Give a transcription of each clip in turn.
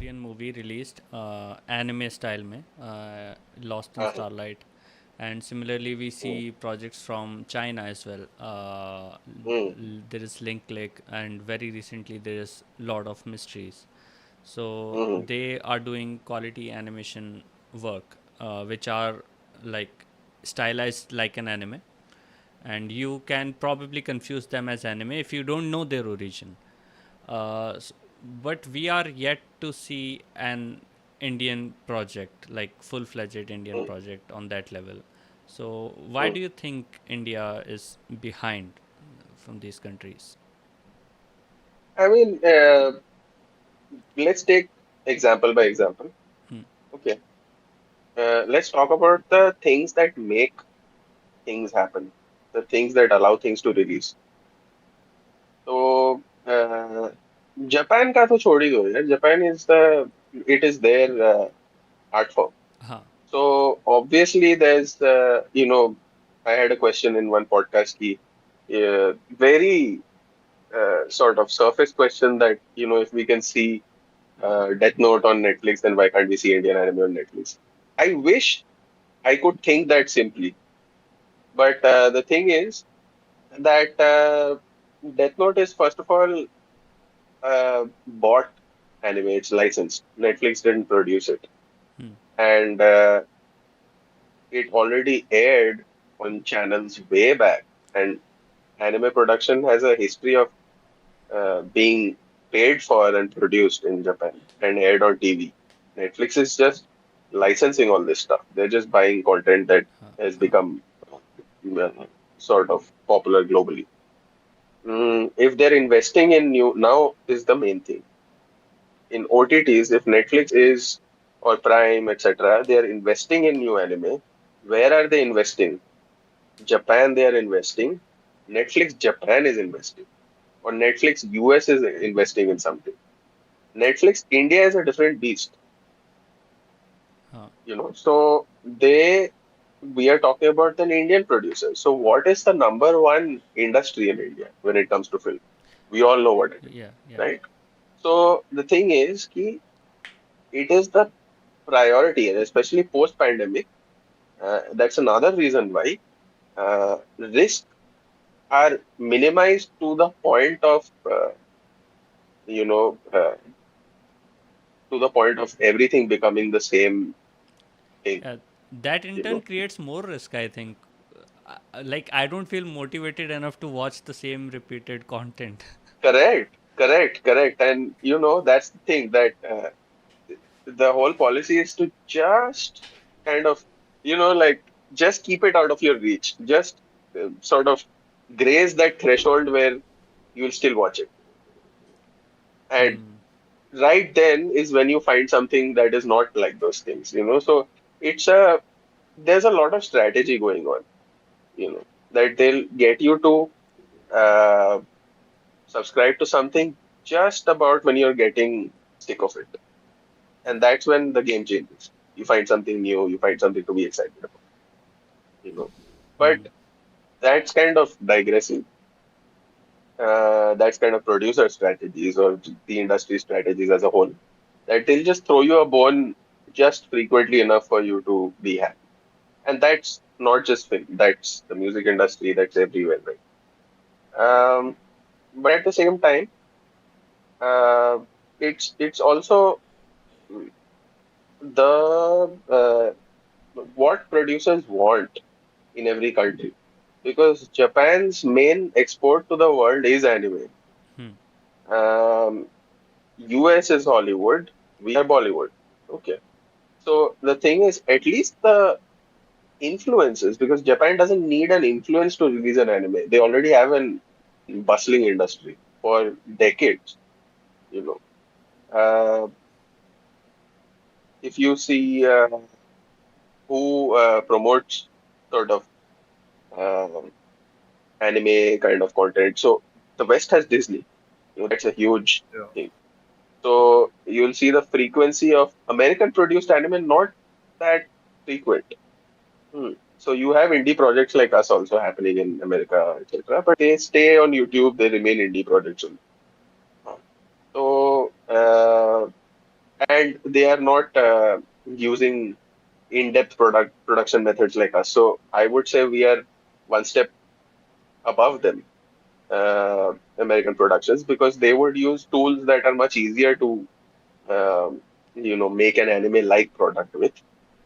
Korean movie released anime style में Lost in Uh-huh. Starlight, and similarly we see projects from China as well. Mm, There is Link Click, and very recently there is Lord of Mysteries. So mm, they are doing quality animation work, which are like stylized like an anime, and you can probably confuse them as anime if you don't know their origin. Uh, s- but we are yet to see an Indian project, like full-fledged Indian mm, project on that level. So why mm. do you think India is behind from these countries? I mean, let's take example by example. Hmm. Okay. Let's talk about the things that make things happen, the things that allow things to release. So, Japan का तो छोड़ ही दो यार. Japan is it is their art form. Huh. So obviously there's I had a question in one podcast ki very sort of surface question that if we can see Death Note on Netflix, then why can't we see Indian anime on Netflix? I wish I could think that simply, but the thing is that Death Note is first of all bought anime. It's licensed. Netflix didn't produce it, Hmm. and it already aired on channels way back. And anime production has a history of being paid for and produced in Japan and aired on TV. Netflix is just licensing all this stuff. They're just buying content that has become uh, sort of popular globally. If they're investing in new, now is the main thing. In OTTs, if Netflix is or Prime, etc., they are investing in new anime. Where are they investing? Japan, they are investing. Netflix Japan is investing. Or Netflix US is investing in something. Netflix India is a different beast, Huh. So we are talking about an Indian producer. So what is the number one industry in India when it comes to film? We all know what it is, Yeah. Yeah. right? So the thing is, ki it is the priority, and especially post-pandemic. That's another reason why risks are minimized to the point of, you know, uh, everything becoming the same thing. Uh, that in You turn know, creates more risk, I think. Like, I don't feel motivated enough to watch the same repeated content. correct, and that's the thing that the whole policy is to just kind of, like just keep it out of your reach, just sort of graze that threshold where you'll still watch it, and Hmm. right then is when you find something that is not like those things. So it's a there's a lot of strategy going on, that they'll get you to uh, subscribe to something just about when you're getting sick of it, and that's when the game changes. You find something new, you find something to be excited about. But Hmm. that's kind of digressing. That's kind of producer strategies or the industry strategies as a whole. That they'll just throw you a bone just frequently enough for you to be happy. And that's not just film, that's the music industry, that's everywhere, right? But at the same time, uh, it's also the what producers want in every country, because Japan's main export to the world is anime. Hmm. Um, US is Hollywood, we are Bollywood. Okay. So the thing is, at least the influences, because Japan doesn't need an influence to release an anime. They already have an bustling industry for decades, you know. Uh, if you see who promotes sort of um anime kind of content, so the West has Disney. That's a huge Yeah. thing. So you'll see the frequency of American produced anime not that frequent. So you have indie projects like us also happening in America, etc. But they stay on YouTube. They remain indie projects only. So and they are not using in-depth production methods like us. So I would say we are one step above them, American productions, because they would use tools that are much easier to make an anime-like product with,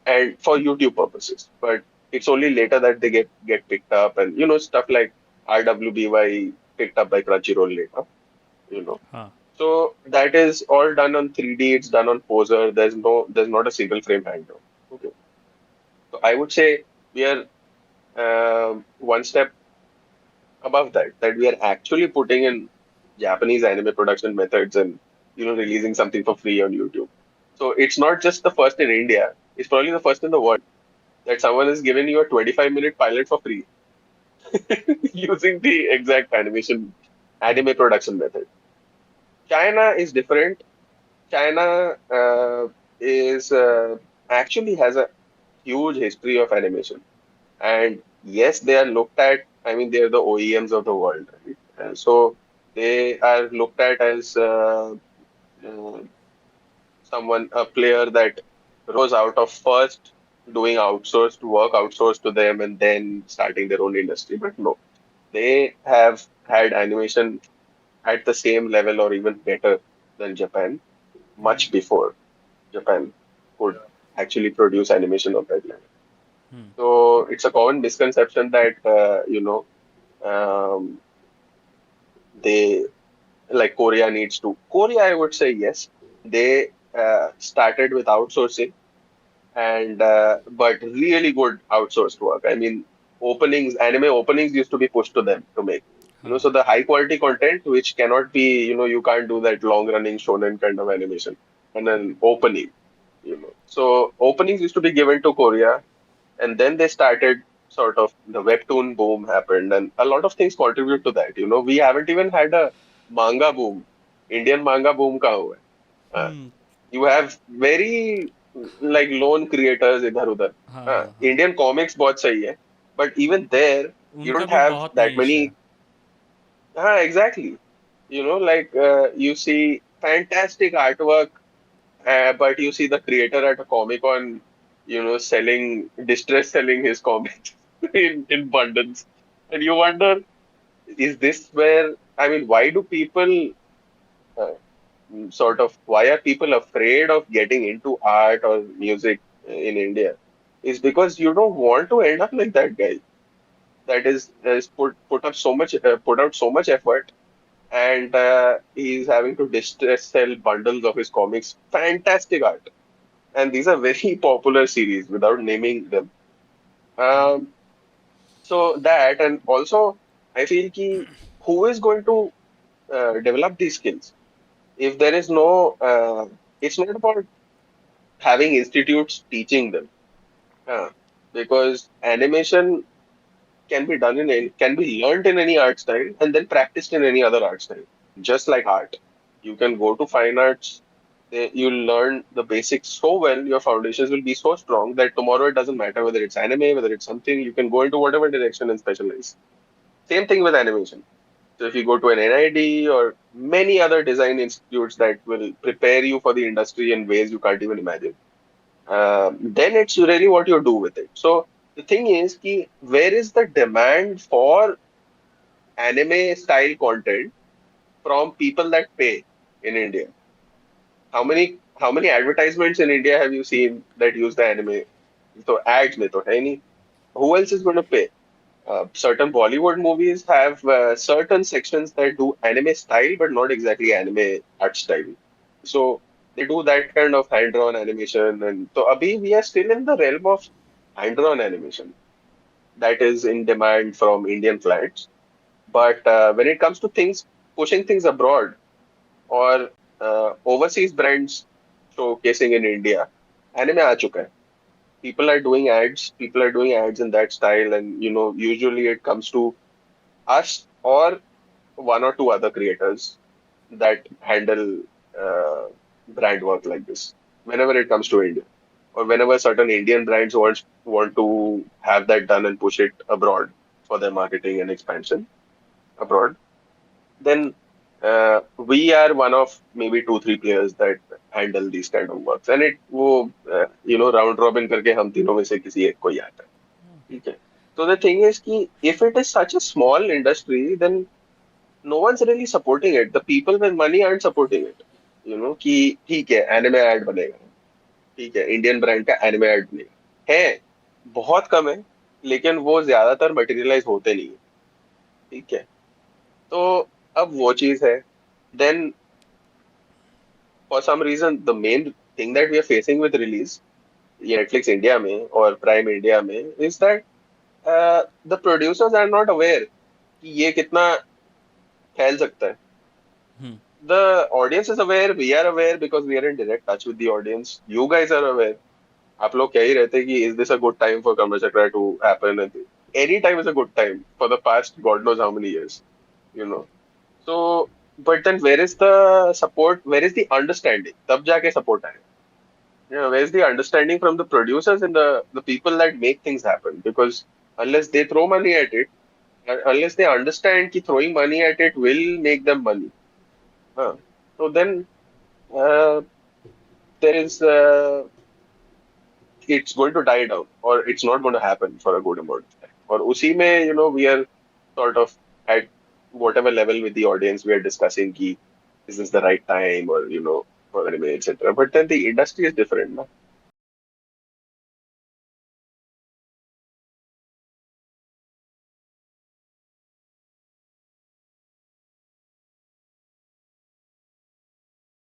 and for YouTube purposes. But it's only later that they get picked up, and stuff like RWBY picked up by Crunchyroll later. You know, Huh. so that is all done on 3D. It's done on Poser. There's not a single frame handle. Okay, so I would say we are one step above that. That we are actually putting in Japanese anime production methods and releasing something for free on YouTube. So it's not just the first in India. It's probably the first in the world that someone is giving you a 25-minute pilot for free using the exact anime production method. China is different. China is actually has a huge history of animation, and yes, they are looked at. I mean, they are the OEMs of the world, right? And so they are looked at as uh, a player that rose out of first doing outsourced work, outsourced to them, and then starting their own industry. But no, they have had animation at the same level or even better than Japan Hmm. much before Japan could actually produce animation of that level. Hmm. So it's a common misconception that um, they like Korea needs to. Korea, I would say yes. They started with outsourcing and but really good outsourced work. I mean, anime openings used to be pushed to them to make. Huh. So the high quality content, which cannot be, you can't do that long running shonen kind of animation, and then opening. So openings used to be given to Korea, and then they started sort of the webtoon boom happened, and a lot of things contribute to that. We haven't even had a manga boom. Indian manga boom ka hua hai. Hmm. You have very like lone creators इधर उधर. हाँ हाँ हाँ. Indian comics बहुत सही है, but even there you उनका don't भी have बहुत that नीश many. है. Exactly. Like you see fantastic artwork, but you see the creator at a Comic Con, selling his comics in bundles, and you wonder, is this where? I mean, why do people uh, why are people afraid of getting into art or music in India? Is because you don't want to end up like that guy that is put out so much effort, and he's having to distress sell bundles of his comics. Fantastic art, and these are very popular series without naming them. Um, so that, and also I feel ki who is going to develop these skills if there is no. It's not about having institutes teaching them. Uh, because animation can be learned in any art style and then practiced in any other art style. Just like art, you can go to fine arts. You'll learn the basics so well. Your foundations will be so strong that tomorrow it doesn't matter whether it's anime, whether it's something. You can go into whatever direction and specialize. Same thing with animation. So if you go to an NID or many other design institutes that will prepare you for the industry in ways you can't even imagine, then it's really what you do with it. So the thing is, where is the demand for anime style content from people that pay in India? How many advertisements in India have you seen that use the anime? So ads में तो है नहीं. Who else is going to pay? Certain Bollywood movies have certain sections that do anime style, but not exactly anime art style. So they do that kind of hand-drawn animation, and so abhi we are still in the realm of hand-drawn animation that is in demand from Indian clients. But when it comes to things pushing things abroad or overseas brands showcasing in India, anime आ चुका है. People are doing ads in that style, and usually it comes to us or one or two other creators that handle uh, brand work like this whenever it comes to India, or whenever certain Indian brands want to have that done and push it abroad for their marketing and expansion abroad, then We are one of maybe two, three players that handle these kind of works. And round robin करके हम तीनों में से किसी एक को ही आता है. ठीक है. So the thing is कि if it is such a small industry, then no one's really supporting it. The people with money aren't supporting it. कि ठीक है एनिमे ऐड बनेगा, ठीक है इंडियन ब्रांड का एनिमे ऐड बनेगा, है बहुत कम है, लेकिन वो ज्यादातर मटेरियलाइज होते नहीं है. ठीक है. तो अब वो चीज है. Then for some reason the main thing that we are facing with release ये नेटफ्लिक्स इंडिया में और प्राइम इंडिया में is that the producers are not aware कि ये कितना फैल सकता है. Hmm. The audience is aware, we are aware because we are in direct touch with the audience. You guys are aware. आप लोग कह ही रहते कि is this a good time for Karma Chakra to happen? Any time is a good time for the past God knows how many years, you know. So, but then where is the support? Where is the understanding? तब जाके support आए. Where is the understanding from the producers and the people that make things happen? Because unless they throw money at it, unless they understand कि throwing money at it will make them money. Huh. So then uh, there is it's going to die down or it's not going to happen for a good amount of time. Or usi mein, we are sort of at whatever level with the audience we are discussing ki is this the right time or for anime, etc. But then the industry is different. Na?